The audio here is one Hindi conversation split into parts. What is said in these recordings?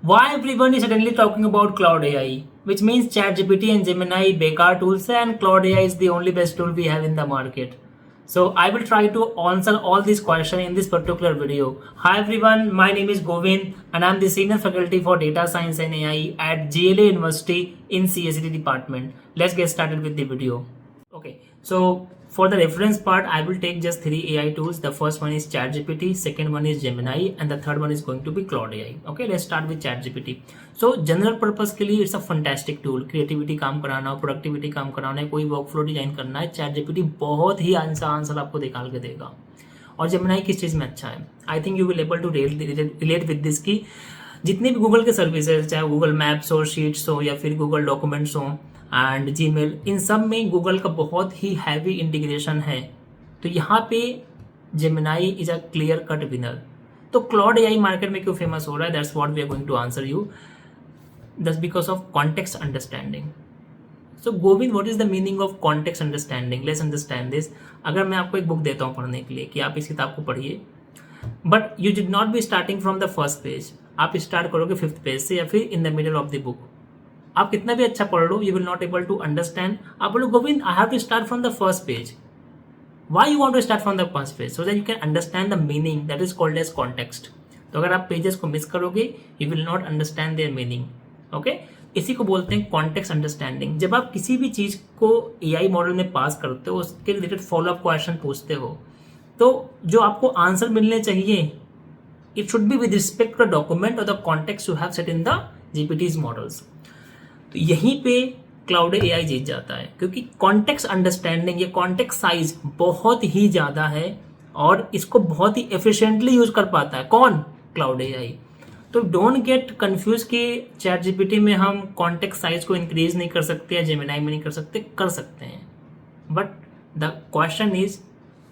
Why everyone is suddenly talking about Cloud AI, which means ChatGPT and Gemini bekar tools hai and Cloud AI is the only best tool we have in the market. So I will try to answer all these questions in this particular video. Hi everyone, my name is Govind and I'm the senior faculty for data science and AI at GLA University in CSET department. Let's get started with the video. Okay, so for the reference part, I will take just three AI tools. The first one is ChatGPT, second one is Gemini, and the third one is going to be Claude AI. Okay, let's start with ChatGPT. So general purpose के लिए it's a fantastic tool. Creativity काम कराना हो, प्रोडक्टिविटी काम कराना है, कोई वर्क फ्लो डिजाइन करना है, ChatGPT बहुत ही आंसर आपको निकाल के देगा. और जेमिनाई किस चीज़ में अच्छा है? I think you will able to relate with this की जितने भी गूगल के सर्विसेज, चाहे गूगल मैप्स हो, शीट्स हो या फिर गूगल डॉक्यूमेंट्स हो एंड जीमेल, इन सब में गूगल का बहुत ही हैवी इंटीग्रेशन है. तो यहाँ पे Gemini is a clear cut winner. तो क्लॉड एआई मार्केट में क्यों फेमस हो रहा है? That's what we are going to answer you. That's because of context understanding. So Govind, what is the meaning of context understanding? Let's understand this. अगर मैं आपको एक बुक देता हूँ पढ़ने के लिए कि आप इस किताब को पढ़िए, but you did not be starting from the first page. आप स्टार्ट करोगे फिफ्थ पेज से या फिर in the middle of the book. आप कितना भी अच्छा पढ़ लो, you will not able to understand. आप बोलो Govind, I have to start from the first page. Why you want to start from the first page? So that you can understand the meaning that is called as context. तो अगर आप पेजेस को मिस करोगे, you will not understand their meaning. Okay, इसी को बोलते हैं कॉन्टेक्स्ट अंडरस्टैंडिंग. जब आप किसी भी चीज को एआई मॉडल में पास करते हो, उसके रिलेटेड फॉलोअप क्वेश्चन पूछते हो, तो जो आपको आंसर मिलने चाहिए, it should be with respect to the document or the context you have set in the GPT's models. तो यहीं पे क्लाउड एआई जीत जाता है, क्योंकि कॉन्टेक्स्ट अंडरस्टैंडिंग या कॉन्टेक्स्ट साइज बहुत ही ज़्यादा है और इसको बहुत ही एफिशिएंटली यूज कर पाता है. कौन? Claude AI. तो डोंट गेट कंफ्यूज कि चैट जीपीटी में हम कॉन्टेक्स्ट साइज को इंक्रीज नहीं कर सकते या जेमिनाई में नहीं कर सकते हैं. But the question is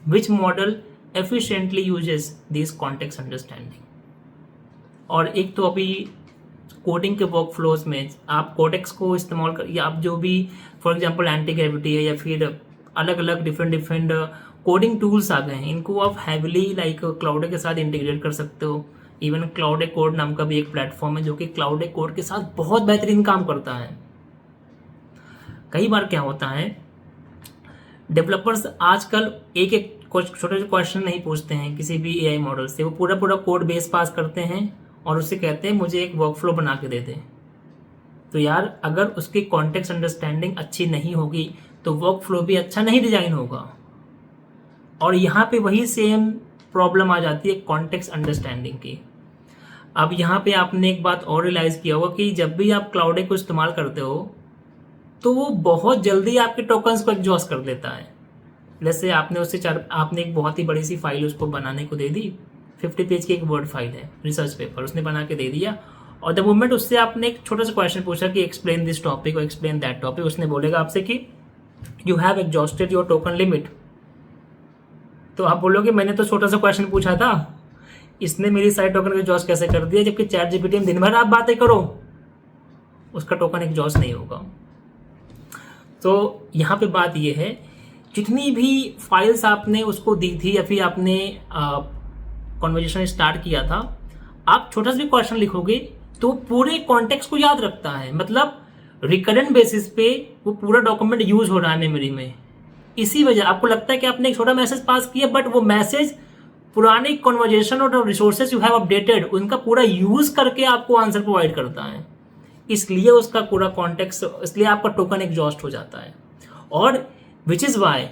which model efficiently uses these context understanding. और एक तो अभी कोडिंग के वर्क फ्लोज में आप कोडेक्स को इस्तेमाल कर, या आप जो भी फॉर एग्जांपल एंटी ग्रेविटी है या फिर अलग अलग डिफरेंट कोडिंग टूल्स आ गए हैं, इनको आप हैविली लाइक क्लाउड के साथ इंटीग्रेट कर सकते हो. इवन क्लाउड कोड नाम का भी एक प्लेटफॉर्म है जो कि क्लाउड कोड के साथ बहुत बेहतरीन काम करता है. कई बार क्या होता है, डेवलपर्स आजकल एक एक छोटे छोटे क्वेश्चन नहीं पूछते हैं किसी भी एआई मॉडल से. वो पूरा पूरा कोड बेस पास करते हैं और उससे कहते हैं मुझे एक वर्क फ्लो बना के दे दे. तो यार, अगर उसकी कॉन्टेक्स्ट अंडरस्टैंडिंग अच्छी नहीं होगी तो वर्क फ्लो भी अच्छा नहीं डिजाइन होगा. और यहाँ पे वही सेम प्रॉब्लम आ जाती है कॉन्टेक्स्ट अंडरस्टैंडिंग की. अब यहाँ पे आपने एक बात और रियलाइज किया होगा कि जब भी आप क्लाउड को इस्तेमाल करते हो तो वो बहुत जल्दी आपके टोकन्स को एग्जॉस्ट कर देता है. जैसे आपने एक बहुत ही बड़ी सी फाइल उसको बनाने को दे दी, 50 पेज की एक वर्ड फाइल है, रिसर्च पेपर उसने बना के दे दिया. और द मोमेंट उससे आपने एक छोटा सा क्वेश्चन पूछा कि एक्सप्लेन दिस टॉपिक और एक्सप्लेन दैट टॉपिक, उसने बोलेगा आपसे कि you have exhausted your token limit. तो आप बोलोगे मैंने तो छोटा सा क्वेश्चन पूछा था, इसने मेरी सारी टोकन को एग्जॉस्ट कैसे कर दिया? जबकि चैट जीपीटी में दिन भर आप बातें करो, उसका टोकन एग्जॉस्ट नहीं होगा. तो यहाँ पे बात यह है, जितनी भी फाइल्स आपने उसको दी थी या फिर आपने कॉन्वर्जेशन स्टार्ट किया था, आप छोटा सा भी क्वेश्चन लिखोगे तो पूरे कॉन्टेक्स्ट को याद रखता है. मतलब रिकरेंट बेसिस पे वो पूरा डॉक्यूमेंट यूज हो रहा है मेमोरी में. इसी वजह आपको लगता है कि आपने एक छोटा मैसेज पास किया, बट वो मैसेज पुराने कॉन्वर्जेशन और रिसोर्सेज यू हैव अपडेटेड उनका पूरा यूज करके आपको आंसर प्रोवाइड करता है. इसलिए उसका पूरा कॉन्टेक्स्ट, इसलिए आपका टोकन एग्जॉस्ट हो जाता है. और विच इज़ वाई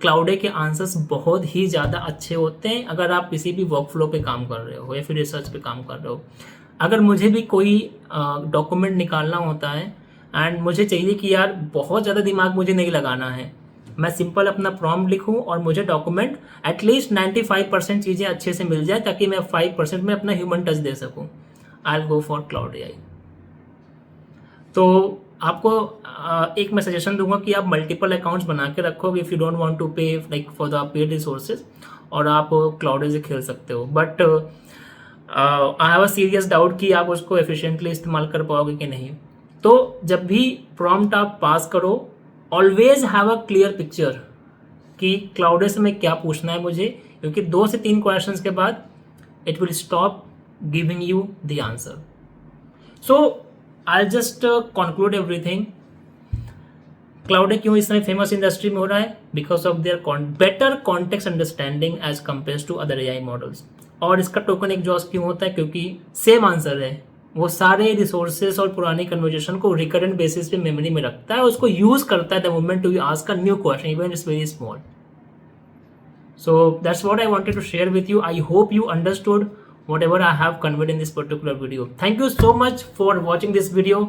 क्लाउड के आंसर्स बहुत ही ज़्यादा अच्छे होते हैं अगर आप किसी भी वर्क फ्लो पे काम कर रहे हो या फिर रिसर्च पे काम कर रहे हो. अगर मुझे भी कोई डॉक्यूमेंट निकालना होता है एंड मुझे चाहिए कि यार बहुत ज़्यादा दिमाग मुझे नहीं लगाना है, मैं सिंपल अपना प्रॉम्प्ट लिखूं और मुझे डॉक्यूमेंट एटलीस्ट 95% चीज़ें अच्छे से मिल जाए ताकि मैं 5% में अपना ह्यूमन टच दे सकूँ, I will go for Claude AI. तो आपको एक मैं सजेशन दूंगा कि आप मल्टीपल अकाउंट्स बना के रखो if you don't want to pay like for the paid resources, और आप क्लाउड से खेल सकते हो. But I have a serious doubt कि आप उसको एफिशिएंटली इस्तेमाल कर पाओगे कि नहीं. तो जब भी प्रॉम्प्ट आप पास करो, always have a clear picture कि क्लाउड से में क्या पूछना है मुझे, क्योंकि 2 से 3 क्वेश्चंस के बाद it will stop giving you the answer. So I just conclude everything. Claude क्यों इस समय फेमस इंडस्ट्री में हो रहा है? Because of their better context understanding as compare to other AI models. और इसका टोकन एग्जॉस्ट क्यों होता है? क्योंकि सेम आंसर है, वो सारे रिसोर्सेस और पुरानी कन्वर्जेशन को रिकरेंट बेसिस पे मेमोरी में रखता है, उसको यूज करता है the moment to ask a new question even it's very small. So that's what I wanted to share with you. I hope you understood whatever I have conveyed in this particular video. Thank you so much for watching this video.